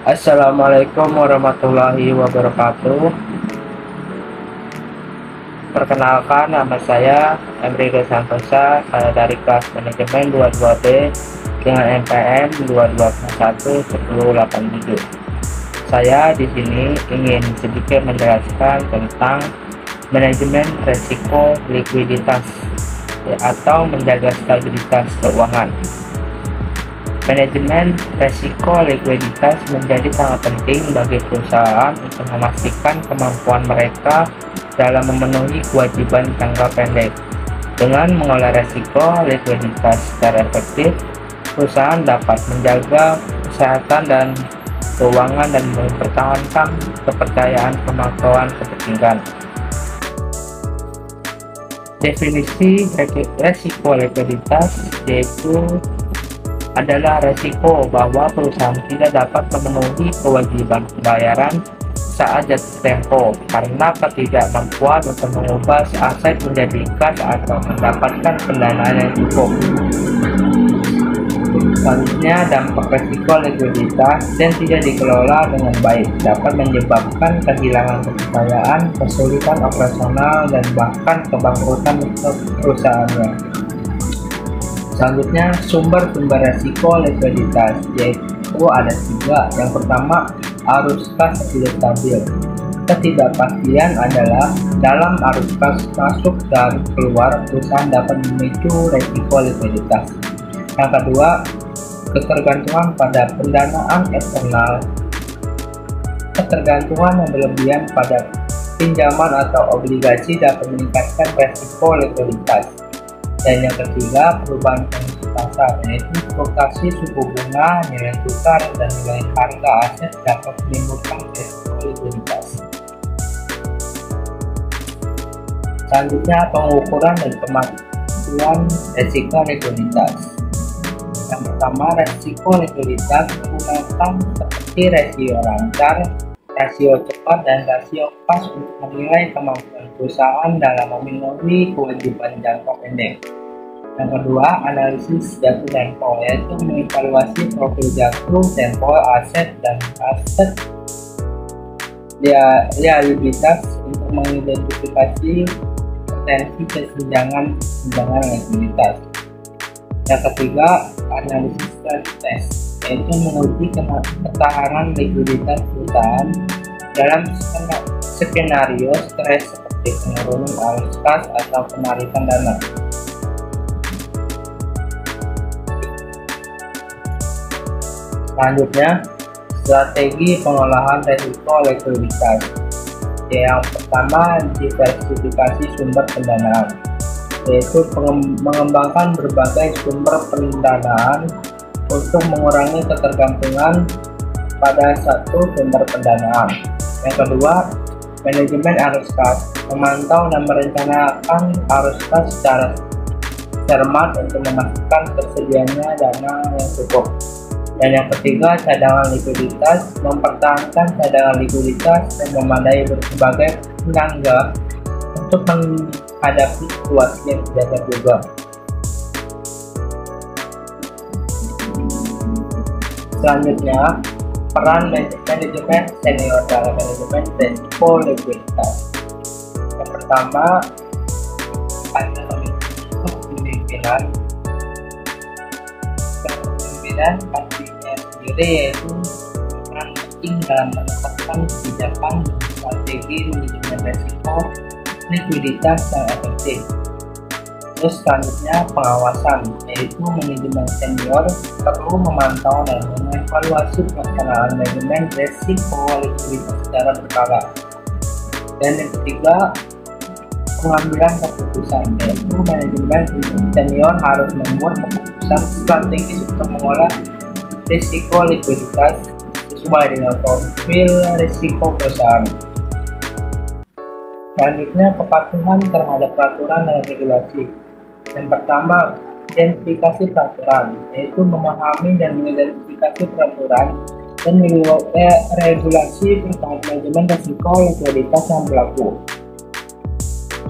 Assalamualaikum warahmatullahi wabarakatuh. Perkenalkan, nama saya Emrido Santosa. Saya dari kelas manajemen 22B dengan NPM 22.1.1087. Saya di sini ingin sedikit menjelaskan tentang manajemen resiko likuiditas atau menjaga stabilitas keuangan. Manajemen resiko likuiditas menjadi sangat penting bagi perusahaan untuk memastikan kemampuan mereka dalam memenuhi kewajiban jangka pendek. Dengan mengelola resiko likuiditas secara efektif, perusahaan dapat menjaga kesehatan dan keuangan dan mempertahankan kepercayaan pemantauan kepentingan. Definisi resiko likuiditas yaitu adalah resiko bahwa perusahaan tidak dapat memenuhi kewajiban pembayaran saat jatuh tempo karena ketidakmampuan untuk mengubah aset menjadi kas atau mendapatkan pendanaan yang cukup. Selanjutnya, dampak resiko likuiditas yang tidak dikelola dengan baik dapat menyebabkan kehilangan kepercayaan, kesulitan operasional, dan bahkan kebangkrutan untuk perusahaannya. Selanjutnya, sumber-sumber resiko likuiditas yaitu ada tiga. Yang pertama, arus kas tidak stabil. Ketidakpastian adalah dalam arus kas masuk dan keluar perusahaan dapat memicu resiko likuiditas. Yang kedua, ketergantungan pada pendanaan eksternal. Ketergantungan yang berlebihan pada pinjaman atau obligasi dapat meningkatkan resiko likuiditas. Dan yang ketiga, perubahan kondisi pasar, yaitu fluktuasi suku bunga, nilai tukar, dan nilai harga aset dapat menimbulkan resiko likuiditas. Selanjutnya, pengukuran dan pemakaian resiko likuiditas. Yang pertama, resiko likuiditas menggunakan seperti rasio lancar, rasio cepat, dan rasio pas untuk menilai kemampuan perusahaan dalam memenuhi kewajiban jangka pendek. Yang kedua, analisis jatuh tempo, yaitu mengevaluasi profil jatuh tempo aset dan aset liabilitas untuk mengidentifikasi potensi kesenjangan likuiditas. Yang ketiga, analisis stress test, yaitu menguji ketahanan likuiditas perusahaan dalam skenario stres seperti penurunan arus kas atau penarikan dana. Selanjutnya, strategi pengolahan resiko likuiditas. Yang pertama, diversifikasi sumber pendanaan, yaitu mengembangkan berbagai sumber pendanaan untuk mengurangi ketergantungan pada satu sumber pendanaan. Yang kedua, manajemen arus kas, memantau dan merencanakan arus kas secara cermat untuk memastikan tersedianya dana yang cukup. Dan yang ketiga, cadangan likuiditas, mempertahankan cadangan likuiditas dan memadai berbagai penangga untuk menghadapi situasi yang tidak terduga. Selanjutnya, peran manajemen senior dalam manajemen resiko likuiditas. Yang pertama, ada kepemimpinan. Kepemimpinan pastinya sendiri yaitu peran penting dalam menetapkan kebijakan dan strategi manajemen resiko likuiditas yang efektif. Terus selanjutnya, pengawasan, yaitu manajemen senior perlu memantau dan mengevaluasi pelaksanaan manajemen resiko likuiditas secara berkala. Dan yang ketiga, pengambilan keputusan, yaitu manajemen senior harus membuat keputusan strategis untuk mengolah risiko likuiditas sesuai dengan profil risiko perusahaan. Selanjutnya, kepatuhan terhadap peraturan dan regulasi. Yang pertama, identifikasi peraturan, yaitu memahami dan mengidentifikasi peraturan dan regulasi terkait manajemen risiko likuiditas yang berlaku.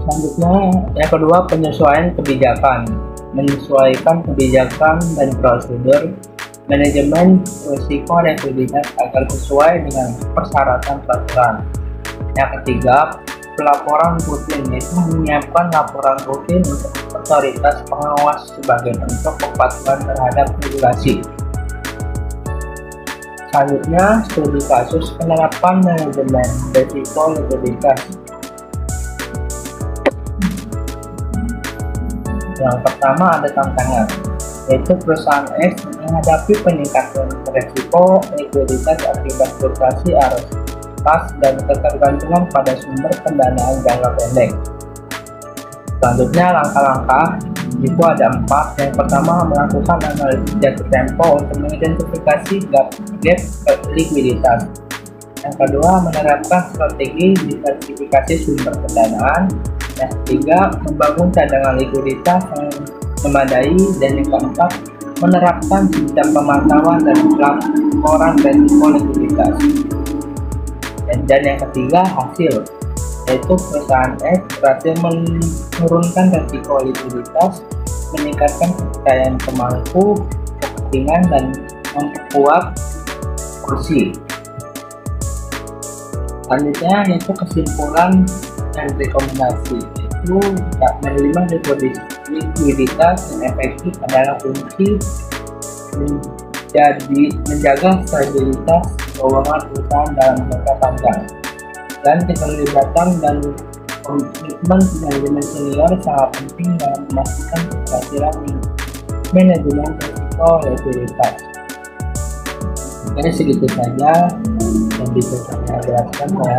Selanjutnya, yang kedua, penyesuaian kebijakan, menyesuaikan kebijakan dan prosedur manajemen risiko likuiditas agar sesuai dengan persyaratan peraturan. Yang ketiga, pelaporan rutin, yaitu menyiapkan laporan rutin untuk otoritas pengawas sebagai bentuk kepatuhan terhadap regulasi. Selanjutnya, studi kasus penerapan manajemen risiko likuiditas. Yang pertama ada tantangan, yaitu perusahaan X menghadapi peningkatan risiko likuiditas akibat fluktuasi arus kas dan ketergantungan pada sumber pendanaan jangka pendek. Selanjutnya langkah-langkah itu ada 4. Yang pertama, melakukan analisis jatuh tempo untuk mengidentifikasi gap likuiditas. Yang kedua, menerapkan strategi diversifikasi sumber pendanaan. Yang ketiga, membangun cadangan likuiditas yang memadai. Dan yang keempat, menerapkan sistem pemantauan dan laporan risiko likuiditas. Dan yang ketiga, hasil, yaitu perusahaan X berhasil menurunkan risiko likuiditas, meningkatkan kepercayaan pemangku kepentingan, dan memperkuat kursi. Selanjutnya yaitu kesimpulan dan rekomendasi, yaitu menerima likuiditas yang efektif adalah kunci menjaga stabilitas keuangan perusahaan dalam jangka panjang, dan keterlibatan dan komitmen manajemen senior sangat penting dalam memastikan keberhasilan manajemen risiko likuiditas. Jadi segitu saja yang bisa saya jelaskan. Saya